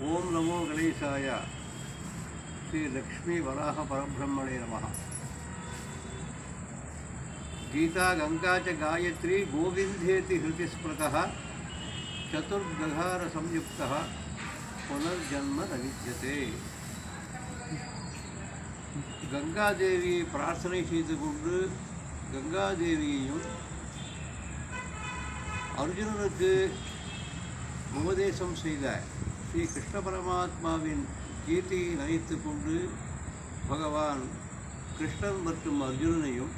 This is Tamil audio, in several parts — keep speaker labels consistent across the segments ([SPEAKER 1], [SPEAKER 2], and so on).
[SPEAKER 1] ओम नमो गणेशाय श्री लक्ष्मी वराह परब्रह्मणे नमः। गीता गंगा च गायत्री गोविंदेति हृति स्मृतः चतुर्गहार संयुक्तः पुनर्जन्म न विद्यते। गंगादेवी प्रार्थனை செய்து கொண்டு கங்காதேவியையும் அர்ஜுனனுக்கு உபதேசம் செய்த ஸ்ரீ கிருஷ்ண பரமாத்மாவின் கீதையை நினைத்து கொண்டு பகவான் கிருஷ்ணன் மற்றும் அர்ஜுனனையும்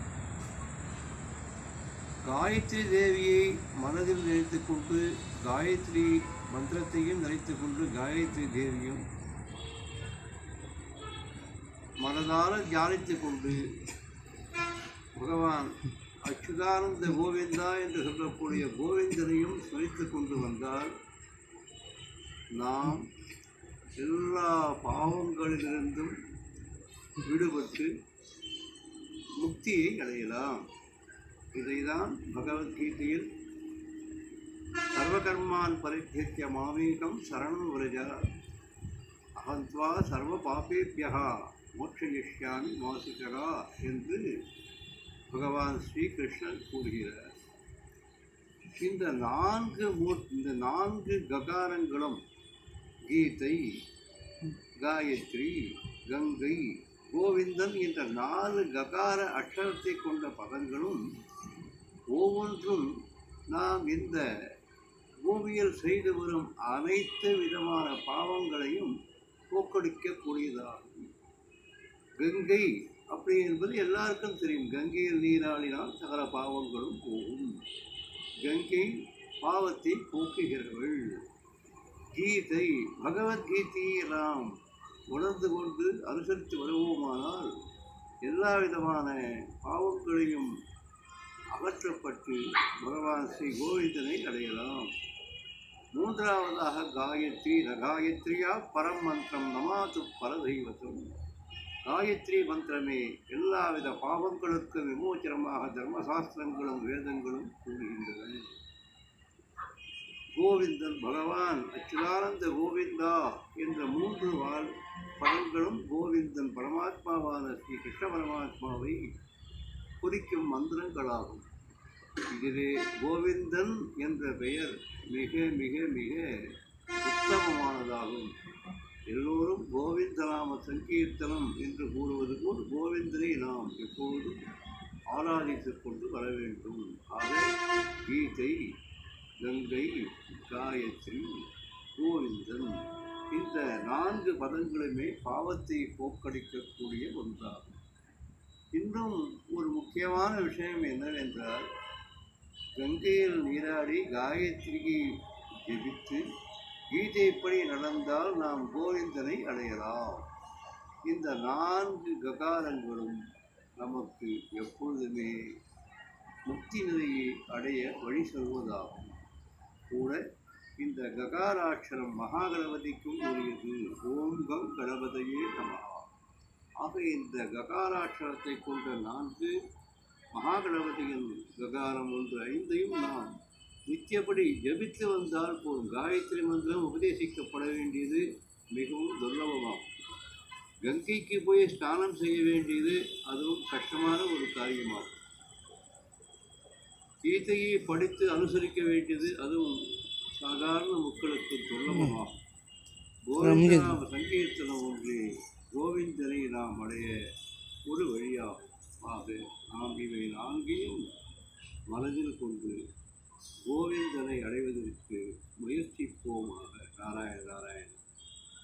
[SPEAKER 1] காயத்ரி தேவியை மனதில் நினைத்து கொண்டு காயத்ரி மந்திரத்தையும் நினைத்து கொண்டு காயத்ரி தேவியும் மனதார தியானித்து கொண்டு பகவான் அச்சுதானந்த கோவிந்தா என்று சொல்லக்கூடிய கோவிந்தனையும் ஸ்மரித்து கொண்டு வந்தால் நாம் எல்லா பாவங்களிலிருந்தும் விடுபட்டு முக்தியை அடையலாம். இதைதான் பகவத்கீதையில் சர்வகர்மான் பரித்யஜ்ய மாமேகம் சரணம் விரஜ அஹந்த்வா சர்வ பாபேப்யஹ மோட்சயிஷ்யாமி மா சுச்சகா என்று பகவான் ஸ்ரீகிருஷ்ணன் கூறுகிறார். இந்த நான்கு ககாரங்களும் கீதை, காயத்ரி, கங்கை, கோவிந்தன் என்ற 4 ககார அக்ஷரத்தை கொண்ட பதங்களும் ஒவ்வொன்றும் நாம் இந்த பூமியில் செய்து வரும் அனைத்து விதமான பாவங்களையும் போக்கடிக்கக்கூடியதாகும். கங்கை அப்படி என்பது எல்லாருக்கும் தெரியும். கங்கையில் நீராடினால் சகல பாவங்களும் போகும். கங்கை பாவத்தை போக்குகிறவள். கீதை, பகவத்கீதையை நாம் உணர்ந்து கொண்டு அனுசரித்து வருவோமானால் எல்லா விதமான பாவங்களையும் அகற்றப்பட்டு பகவான் ஸ்ரீ கோவிந்தனை அடையலாம். மூன்றாவதாக காயத்ரி. காயத்ரியா பரம் மந்திரம் நமாது பரதெய்வத்தம். காயத்ரி மந்திரமே எல்லாவித பாவங்களுக்கு விமோச்சனமாக தர்மசாஸ்திரங்களும் வேதங்களும் கூறுகின்றன. கோவிந்தன் பகவான் அச்சுதானந்த கோவிந்தா என்ற 3 பதங்களும் கோவிந்தன் பரமாத்மாவான ஸ்ரீ கிருஷ்ண பரமாத்மாவை குறிக்கும் மந்திரங்களாகும். இதிலே கோவிந்தன் என்ற பெயர் மிக மிக மிக உத்தமமானதாகும். எல்லோரும் கோவிந்தநாம சங்கீர்த்தனம் என்று கூறுவது போல் கோவிந்தனை நாம் எப்பொழுதும் ஆராதித்துக் கொண்டு வர வேண்டும். ஆக கீதை, கங்கை, காயத்ரி, கோவிந்தன் இந்த 4 பதங்களுமே பாவத்தை போக்கடிக்கக்கூடிய ஒன்றாகும். இன்னும் ஒரு முக்கியமான விஷயம் என்னவென்றால், கங்கையில் நீராடி காயத்ரியை ஜெபித்து கீதைப்படி நடந்தால் நாம் கோவிந்தனை அடையலாம். இந்த 4 ககாரங்களும் நமக்கு எப்பொழுதுமே முக்தி நிலையை அடைய வழி சொல்வதாகும். கூட இந்த ககாராட்சரம் மகாகணபதிக்கும் உரியது. ஓம் கம் கணபதியே நமஹ. ஆக இந்த ககாராட்சரத்தை கொண்ட 4 மகாகணபதியின் ககாரம் 1, 5ஐயும் நாம் நித்தியப்படி ஜபித்து வந்தால் போதும். காயத்ரி மந்திரம் உபதேசிக்கப்பட வேண்டியது மிகவும் துர்லபமாகும். கங்கைக்கு போய் ஸ்நானம் செய்ய வேண்டியது அதுவும் கஷ்டமான ஒரு காரியமாகும். கீதையை படித்து அனுசரிக்க வேண்டியது அதுவும் சாதாரண மக்களுக்கு துர்லபமாகும். கோவிந்தநாம சங்கீர்த்தனம் ஒன்றே கோவிந்தனை நாம் அடைய ஒரு வழியாகும். ஆக நாம் இவை 4ஐயும் மனதில் கொண்டு கோவிந்தனை அடைய